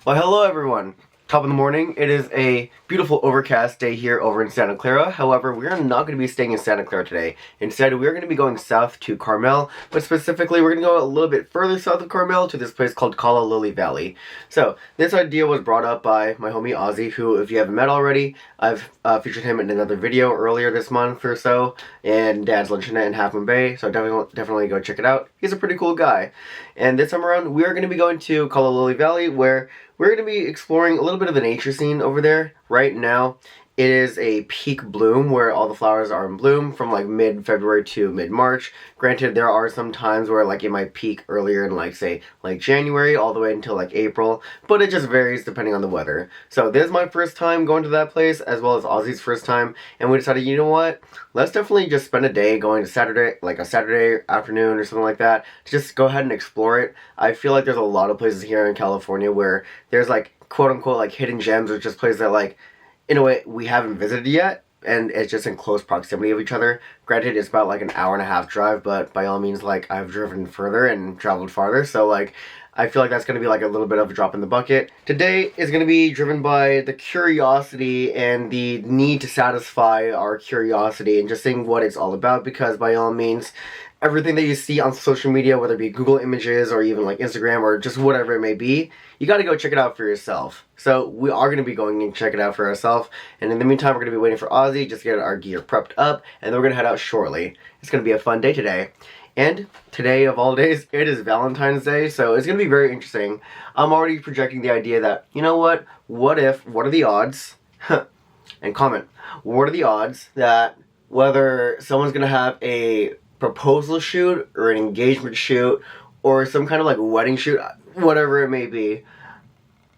Well, hello everyone. Top of the morning. It is a beautiful overcast day here over in Santa Clara. However, we're not going to be staying in Santa Clara today. Instead, we're going to be going south to Carmel, but specifically, we're going to go a little bit further south of Carmel to this place called Calla Lily Valley. So, this idea was brought up by my homie Ozzy, who, if you haven't met already, I've featured him in another video earlier this month or so, and Dad's Luncheonette in Half Moon Bay, so definitely go check it out. He's a pretty cool guy. And this time around, we are going to be going to Calla Lily Valley, where we're going to be exploring a little bit of the nature scene over there. Right now, it is a peak bloom where all the flowers are in bloom from like mid-February to mid-March. Granted, there are some times where like it might peak earlier in like say like January all the way until like April, but it just varies depending on the weather. So this is my first time going to that place as well as Ozzy's first time, and we decided, you know what? Let's definitely just spend a day going to Saturday, like a Saturday afternoon or something like that, to just go ahead and explore it. I feel like there's a lot of places here in California where there's like quote-unquote like hidden gems, or just places that like in a way we haven't visited yet, and it's just in close proximity of each other. Granted, it's about like an hour and a half drive, but by all means, like, I've driven further and traveled farther, so like I feel like that's going to be like a little bit of a drop in the bucket. Today is going to be driven by the curiosity and the need to satisfy our curiosity and just seeing what it's all about, because by all means, everything that you see on social media, whether it be Google Images or even like Instagram or just whatever it may be, you got to go check it out for yourself. So we are going to be going and check it out for ourselves, and in the meantime, we're going to be waiting for Ozzy just to get our gear prepped up, and then we're going to head out shortly. It's going to be a fun day today. And today, of all days, it is Valentine's Day, so it's going to be very interesting. I'm already projecting the idea that, you know what are the odds, and comment, what are the odds that whether someone's going to have a proposal shoot, or an engagement shoot, or some kind of like wedding shoot, whatever it may be,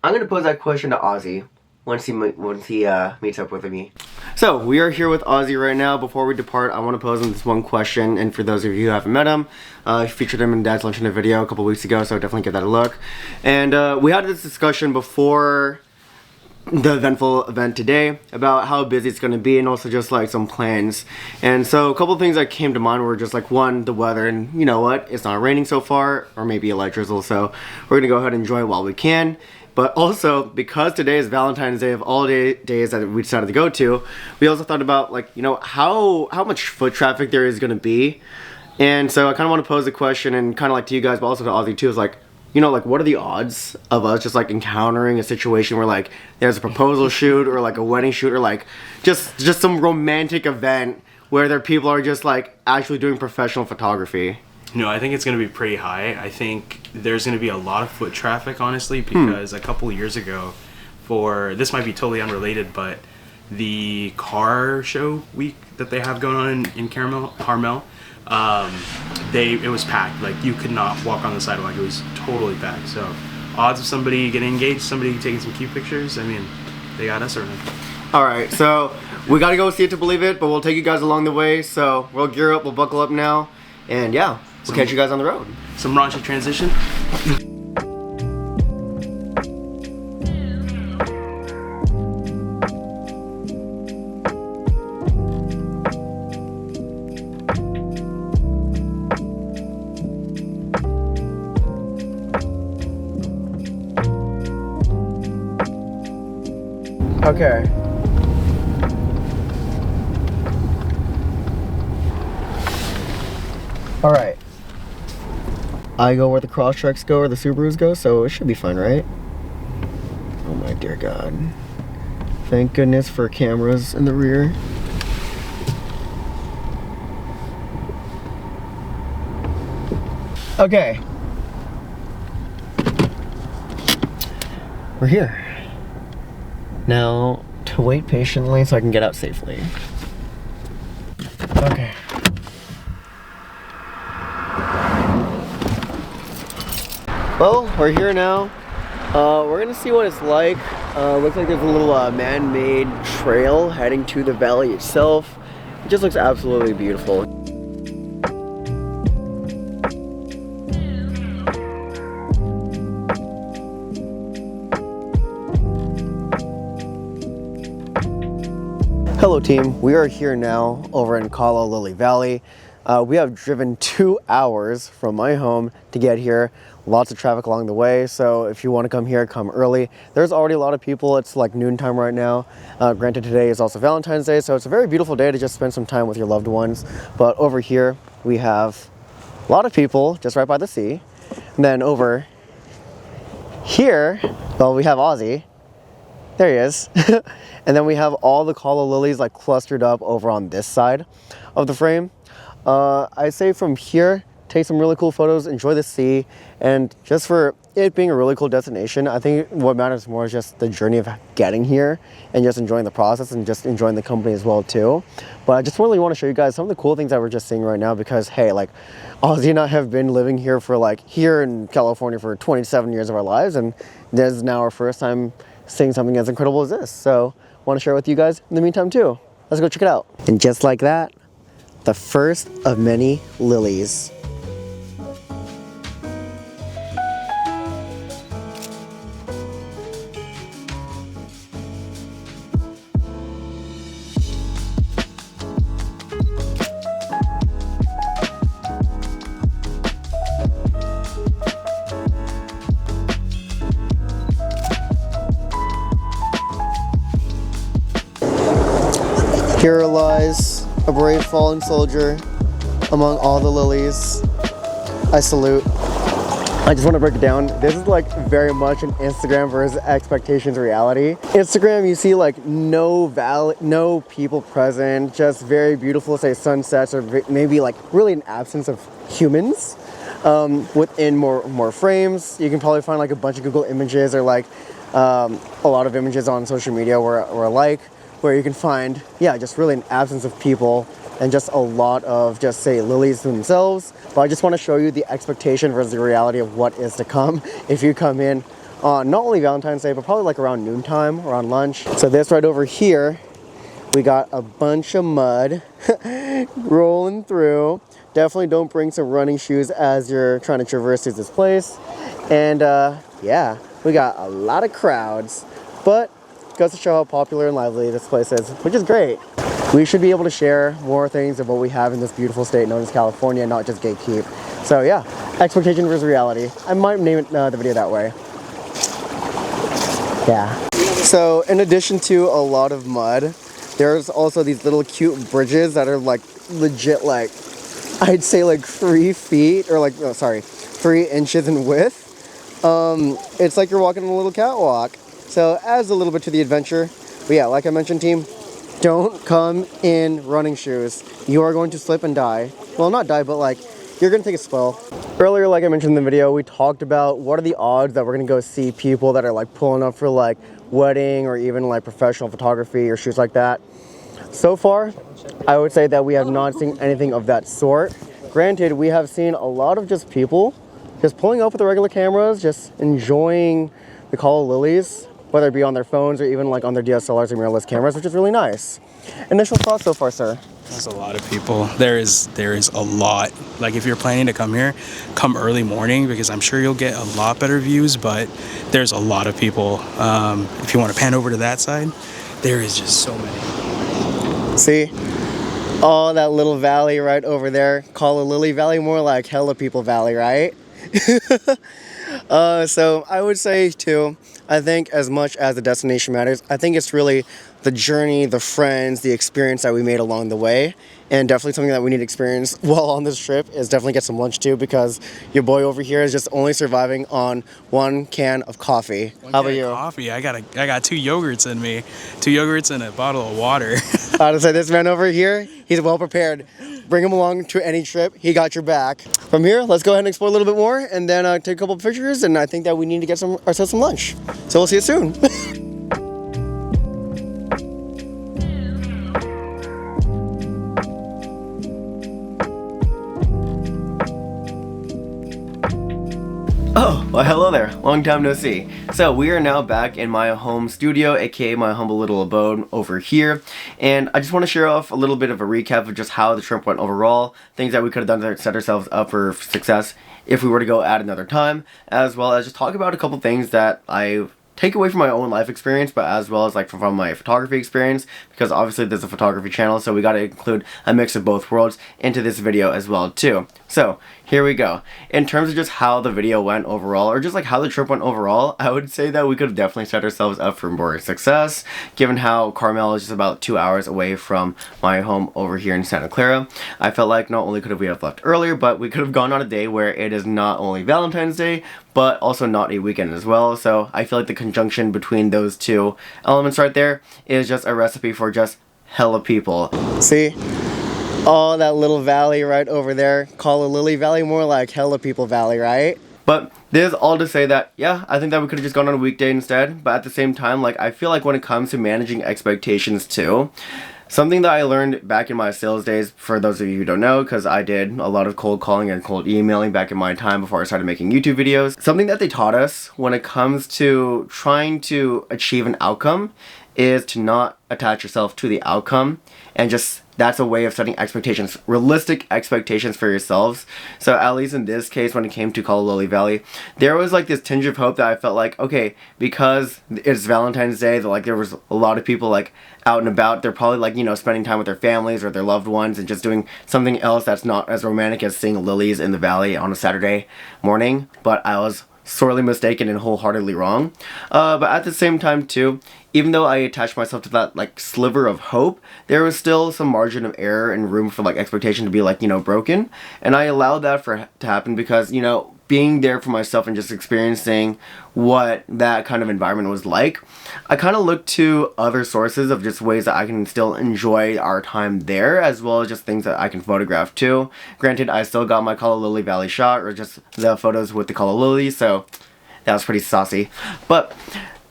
I'm going to pose that question to Ozzy once he meets up with me. So, we are here with Ozzy right now. Before we depart, I want to pose him this one question, and for those of you who haven't met him, I featured him in Dad's Luncheonette video a couple weeks ago, so definitely give that a look. And we had this discussion before the eventful event today about how busy it's going to be, and also just like some plans. And so a couple of things that came to mind were just like, one, the weather, and you know what, it's not raining so far, or maybe a light drizzle, so we're gonna go ahead and enjoy it while we can. But also, because today is Valentine's Day, of all days that we decided to go to, we also thought about like, you know, how much foot traffic there is going to be. And so I kind of want to pose a question, and kind of like to you guys, but also to Ozzy too, is like, you know, like, what are the odds of us just like encountering a situation where like there's a proposal shoot, or like a wedding shoot, or like just some romantic event where there people are just like actually doing professional photography? No, I think it's going to be pretty high. I think there's going to be a lot of foot traffic, honestly, because a couple years ago, this might be totally unrelated, but the car show week that they have going on in Carmel, it was packed. Like, you could not walk on the sidewalk. It was totally packed. So, odds of somebody getting engaged, somebody taking some cute pictures, I mean, they got us around. Alright, so we got to go see it to believe it, but we'll take you guys along the way. So, we'll gear up, we'll buckle up now, and yeah. We'll catch you guys on the road. Some raunchy transition. Okay. Alright. I go where the Crosstreks go, or the Subarus go, so it should be fun, right? Oh my dear God. Thank goodness for cameras in the rear. Okay. We're here. Now, to wait patiently so I can get out safely. Okay. Well, we're here now. We're gonna see what it's like. Looks like there's a little man-made trail heading to the valley itself. It just looks absolutely beautiful. Hello team, we are here now over in Calla Lily Valley. We have driven 2 hours from my home to get here. Lots of traffic along the way, so if you want to come here, come early. There's already a lot of people. It's like noontime right now. Granted, today is also Valentine's Day, so it's a very beautiful day to just spend some time with your loved ones. But over here, we have a lot of people just right by the sea. And then over here, well, we have Ozzy. There he is. And then we have all the calla lilies like clustered up over on this side of the frame. I say from here, take some really cool photos, enjoy the sea, and just for it being a really cool destination, I think what matters more is just the journey of getting here and just enjoying the process and just enjoying the company as well too. But I just really want to show you guys some of the cool things that we're just seeing right now because hey, like Ozzy and I have been living here for like here in California for 27 years of our lives, and this is now our first time seeing something as incredible as this. So I want to share it with you guys in the meantime too. Let's go check it out. And just like that, the first of many lilies. Here lies a brave fallen soldier among all the lilies. I salute. I just want to break it down. This is like very much an Instagram versus expectations reality. Instagram, you see like no valley, no people present, just very beautiful, say sunsets or maybe like really an absence of humans. Within more frames, you can probably find like a bunch of Google images or like a lot of images on social media where you can find, yeah, just really an absence of people and just a lot of just say lilies themselves. But I just want to show you the expectation versus the reality of what is to come if you come in on not only Valentine's Day, but probably like around noontime or on lunch. So this right over here, we got a bunch of mud rolling through. Definitely don't bring some running shoes as you're trying to traverse through this place. And yeah, we got a lot of crowds, but goes to show how popular and lively this place is, which is great. We should be able to share more things of what we have in this beautiful state known as California, not just gatekeep. So yeah, expectation versus reality. I might name it the video that way. Yeah. So in addition to a lot of mud, there's also these little cute bridges that are like legit like, I'd say like 3 feet or like, 3 inches in width. It's like you're walking on a little catwalk. So adds a little bit to the adventure. But yeah, like I mentioned, team, don't come in running shoes. You are going to slip and die. Well, not die, but like you're gonna take a spill. Earlier, like I mentioned in the video, we talked about what are the odds that we're gonna go see people that are like pulling up for like wedding or even like professional photography or shoots like that. So far, I would say that we have not seen anything of that sort. Granted, we have seen a lot of just people just pulling up with the regular cameras, just enjoying the calla lilies, whether it be on their phones or even like on their DSLRs or mirrorless cameras, which is really nice. Initial thoughts so far, sir? There's a lot of people. There is a lot. Like if you're planning to come here, come early morning because I'm sure you'll get a lot better views, but there's a lot of people. If you want to pan over to that side, there is just so many. See? Oh, that little valley right over there. Calla Lily Valley, more like hella people valley, right? So I would say too, I think as much as the destination matters, I think it's really the journey, the friends, the experience that we made along the way. And definitely something that we need to experience while on this trip is definitely get some lunch too, because your boy over here is just only surviving on 1 can of coffee. How about you? Coffee. I got 2 yogurts in me, 2 yogurts and a bottle of water. I would say this man over here, he's well prepared. Bring him along to any trip. He got your back. From here, let's go ahead and explore a little bit more and then take a couple of pictures. And I think that we need to get ourselves some lunch. So we'll see you soon. Oh, well hello there, long time no see. So we are now back in my home studio, aka my humble little abode over here. And I just want to share off a little bit of a recap of just how the trip went overall, things that we could have done to set ourselves up for success if we were to go at another time, as well as just talk about a couple things that I take away from my own life experience, but as well as like from my photography experience, because obviously there's a photography channel, so we got to include a mix of both worlds into this video as well too. So here we go. In terms of just how the video went overall, or just like how the trip went overall, I would say that we could have definitely set ourselves up for more success, given how Carmel is just about 2 hours away from my home over here in Santa Clara. I felt like not only could we have left earlier, but we could have gone on a day where it is not only Valentine's Day, but also not a weekend as well. So I feel like the conjunction between those two elements right there is just a recipe for just hella people. See? Oh, that little valley right over there. Calla Lily Valley, more like hella people valley, right? But this is all to say that, yeah, I think that we could have just gone on a weekday instead. But at the same time, like, I feel like when it comes to managing expectations too, something that I learned back in my sales days, for those of you who don't know, because I did a lot of cold calling and cold emailing back in my time before I started making YouTube videos. Something that they taught us when it comes to trying to achieve an outcome is to not attach yourself to the outcome, and just that's a way of setting expectations, realistic expectations for yourselves. So at least in this case, when it came to Calla Lily Valley, there was like this tinge of hope that I felt like, okay, because it's Valentine's Day, that like there was a lot of people like out and about. They're probably like, you know, spending time with their families or their loved ones and just doing something else that's not as romantic as seeing lilies in the valley on a Saturday morning. But I was sorely mistaken and wholeheartedly wrong. But at the same time too, even though I attached myself to that like sliver of hope, there was still some margin of error and room for like expectation to be like, you know, broken. And I allowed that to happen because, you know, being there for myself and just experiencing what that kind of environment was like, I kind of looked to other sources of just ways that I can still enjoy our time there, as well as just things that I can photograph too. Granted, I still got my Calla Lily Valley shot, or just the photos with the Calla Lily, so that was pretty saucy. But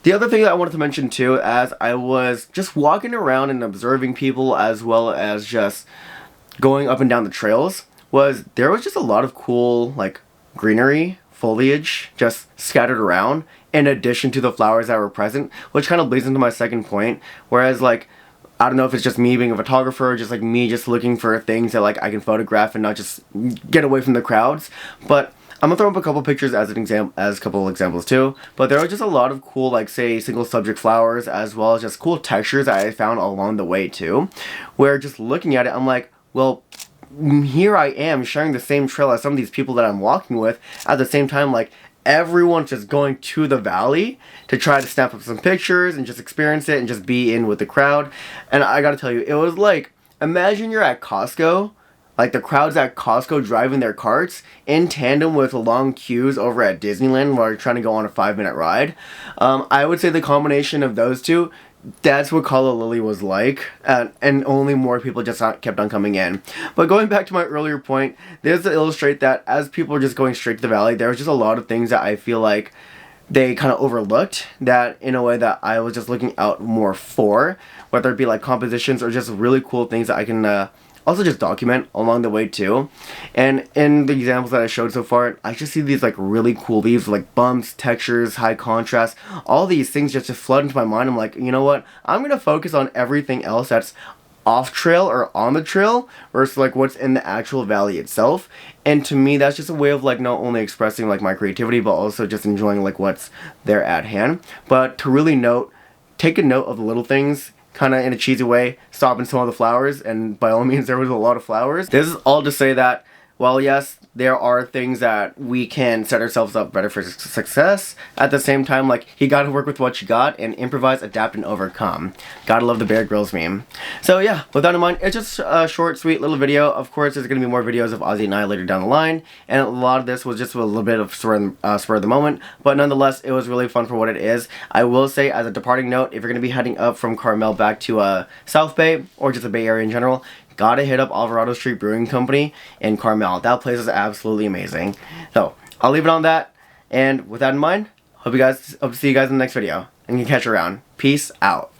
the other thing that I wanted to mention too, as I was just walking around and observing people, as well as just going up and down the trails, was there was just a lot of cool like greenery, foliage just scattered around, in addition to the flowers that were present, which kind of leads into my second point. Whereas like, I don't know if it's just me being a photographer, or just like me just looking for things that like I can photograph and not just get away from the crowds, but I'm gonna throw up a couple pictures as a couple examples too. But there are just a lot of cool, like, say, single subject flowers, as well as just cool textures that I found along the way too, where just looking at it, I'm like, well, here I am sharing the same trail as some of these people that I'm walking with. At the same time, like, everyone's just going to the valley to try to snap up some pictures and just experience it and just be in with the crowd. And I gotta tell you, it was like, imagine you're at Costco, like the crowds at Costco driving their carts in tandem with long queues over at Disneyland while you're trying to go on a 5-minute ride. I would say the combination of those two, that's what Calla Lily was like, and only more people just kept on coming in. But going back to my earlier point, this is to illustrate that as people were just going straight to the valley, there was just a lot of things that I feel like they kind of overlooked, that in a way that I was just looking out more for, whether it be like compositions or just really cool things that I can also just document along the way too. And in the examples that I showed so far, I just see these like really cool leaves, like bumps, textures, high contrast, all these things just flood into my mind. I'm like, you know what, I'm gonna focus on everything else that's off trail or on the trail versus like what's in the actual valley itself. And to me, that's just a way of like not only expressing like my creativity, but also just enjoying like what's there at hand. But to really take a note of the little things, kind of in a cheesy way, stopping some of the flowers, and by all means there was a lot of flowers. This is all to say that, while yes, there are things that we can set ourselves up better for success, at the same time, like, you gotta work with what you got and improvise, adapt, and overcome. Gotta love the Bear Grylls meme. So yeah, with that in mind, it's just a short, sweet little video. Of course, there's gonna be more videos of Ozzy and I later down the line, and a lot of this was just a little bit of spur of the moment, but nonetheless, it was really fun for what it is. I will say, as a departing note, if you're gonna be heading up from Carmel back to South Bay, or just the Bay Area in general, gotta hit up Alvarado Street Brewing Company in Carmel. That place is absolutely amazing. So, I'll leave it on that. And with that in mind, hope to see you guys in the next video. And you can catch you around. Peace out.